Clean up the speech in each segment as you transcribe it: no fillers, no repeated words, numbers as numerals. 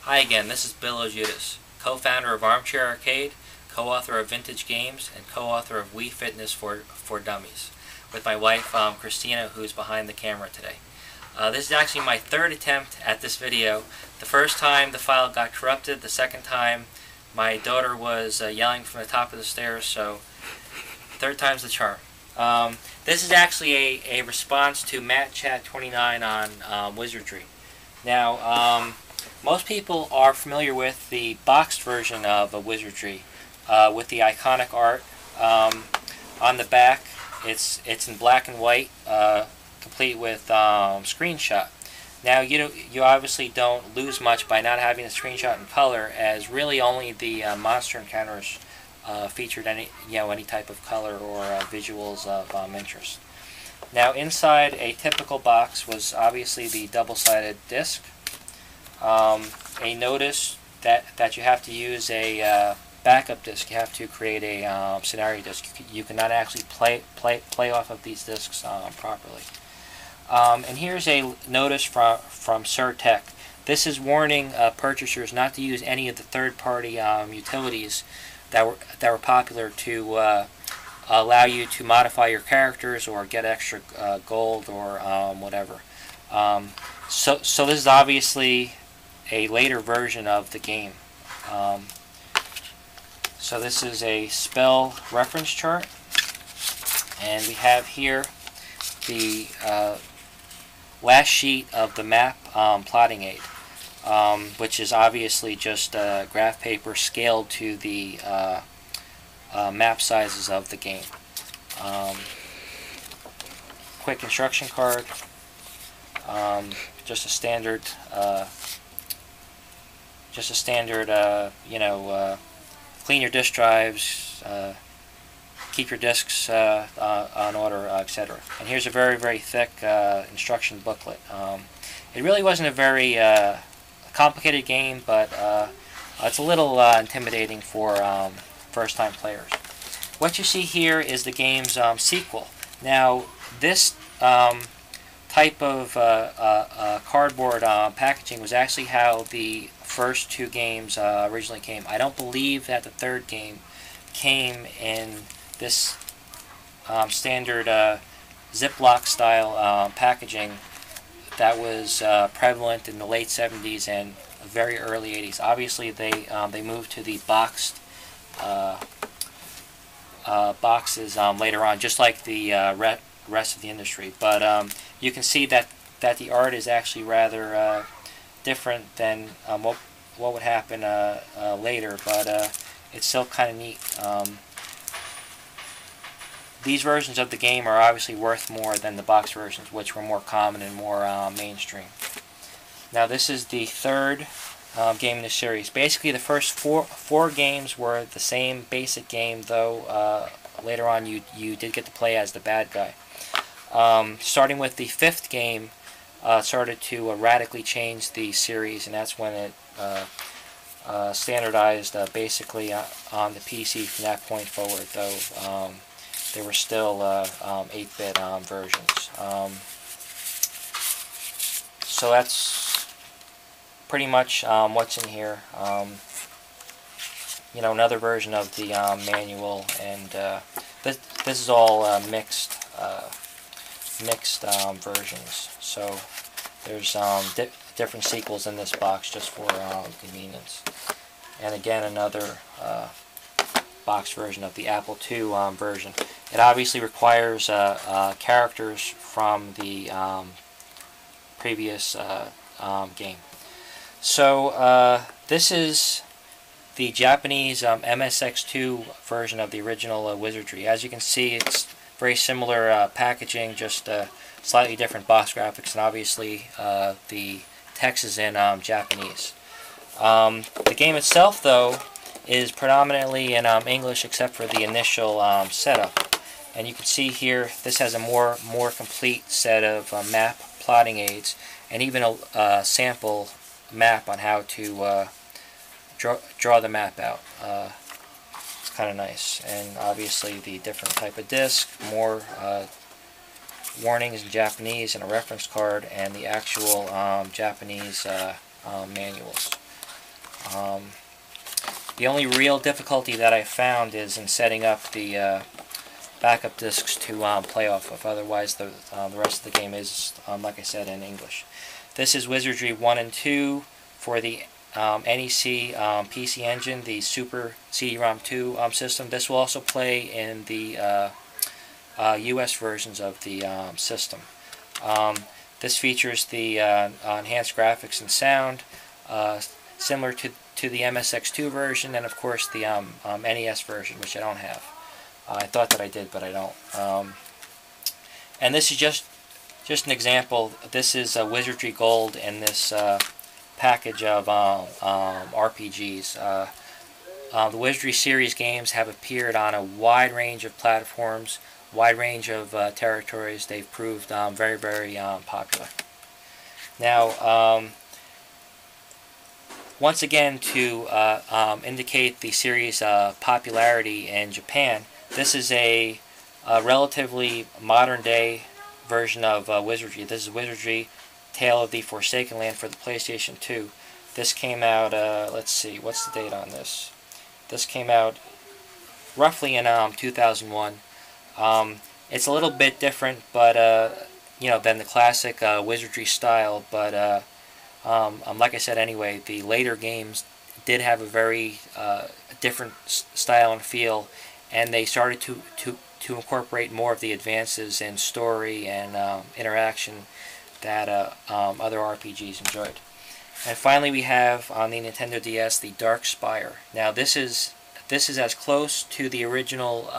Hi again, this is Bill Loguidice, co-founder of Armchair Arcade, co-author of Vintage Games, and co-author of Wii Fitness for Dummies, with my wife Christina, who's behind the camera today. This is actually my third attempt at this video. The first time the file got corrupted, the second time my daughter was yelling from the top of the stairs, so third time's the charm. This is actually a response to Matt Chat 29 on Wizardry. Now, most people are familiar with the boxed version of a Wizardry, with the iconic art on the back. It's in black and white, complete with screenshot. Now you obviously don't lose much by not having a screenshot in color, as really only the monster encounters featured any type of color or visuals of interest. Now inside a typical box was obviously the double-sided disc. A notice that you have to use a backup disc. You have to create a scenario disc. You cannot actually play off of these discs properly. And here's a notice from SirTech. This is warning purchasers not to use any of the third-party utilities that were popular to allow you to modify your characters or get extra gold or whatever. So this is obviously a later version of the game. So this is a spell reference chart, and we have here the last sheet of the map plotting aid, which is obviously just graph paper scaled to the map sizes of the game. Quick instruction card, just a standard clean your disk drives, keep your disks on order, etc. And here's a very, very thick instruction booklet. It really wasn't a very complicated game, but it's a little intimidating for first-time players. What you see here is the game's sequel. Now, this type of cardboard packaging was actually how the first two games originally came. I don't believe that the third game came in this standard Ziploc style packaging that was prevalent in the late 70s and very early 80s. Obviously they moved to the boxed boxes later on, just like the rest of the industry. But you can see that the art is actually rather different than what would happen later, but it's still kind of neat. These versions of the game are obviously worth more than the box versions, which were more common and more mainstream. Now this is the third game in the series. Basically the first four games were the same basic game, though later on you did get to play as the bad guy. Starting with the fifth game, started to radically change the series, and that's when it standardized basically on the PC from that point forward, though there were still 8-bit versions. So that's pretty much what's in here. Another version of the manual, and this is all mixed versions. So there's different sequels in this box just for convenience. And again, another box version of the Apple II version. It obviously requires characters from the previous game. So this is the Japanese MSX2 version of the original Wizardry. As you can see, it's very similar packaging, just slightly different box graphics, and obviously the text is in Japanese. The game itself, though, is predominantly in English, except for the initial setup. And you can see here, this has a more complete set of map plotting aids, and even a sample map on how to draw the map out. It's kind of nice. And obviously the different type of disc, more warnings in Japanese, and a reference card, and the actual Japanese manuals. The only real difficulty that I found is in setting up the backup discs to play off of. Otherwise, the rest of the game is, like I said, in English. This is Wizardry 1 and 2 for the NEC PC Engine, the Super CD-ROM 2 system. This will also play in the US versions of the system. This features the enhanced graphics and sound, similar to the MSX2 version, and of course the NES version, which I don't have. I thought that I did, but I don't. And this is just an example. This is Wizardry Gold in this package of RPGs. The Wizardry series games have appeared on a wide range of platforms, wide range of territories. They've proved very, very popular. Now, once again, to indicate the series' popularity in Japan, this is a relatively modern-day version of Wizardry. This is Wizardry Tale of the Forsaken Land for the PlayStation 2. This came out, let's see, what's the date on this? This came out roughly in 2001. It's a little bit different, but you know, than the classic Wizardry style. But like I said, anyway, the later games did have a very different style and feel, and they started to incorporate more of the advances in story and interaction that other RPGs enjoyed. And finally, we have on the Nintendo DS the Dark Spire. Now, this is as close to the original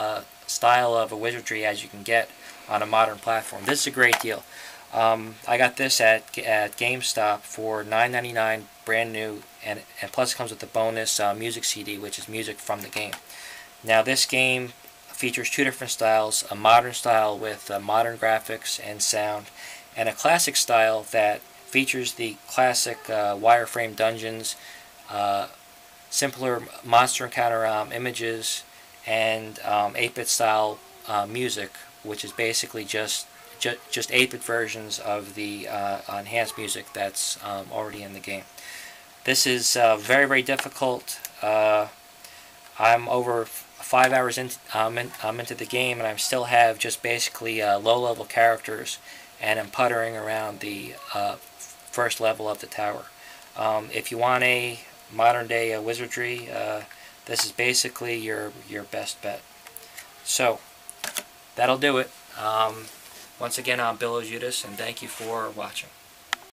style of a Wizardry as you can get on a modern platform. This is a great deal. I got this at GameStop for $9.99, brand new, and plus it comes with the bonus music CD, which is music from the game. Now, this game features two different styles: a modern style with modern graphics and sound, and a classic style that features the classic wireframe dungeons, simpler monster encounter images, and 8-bit style music, which is basically just 8-bit versions of the enhanced music that's already in the game. This is very, very difficult. I'm over 5 hours I'm into the game, and I still have just basically low-level characters, and I'm puttering around the first level of the tower. If you want a modern-day Wizardry, this is basically your best bet. So, that'll do it. Once again, I'm Bill Loguidice, and thank you for watching.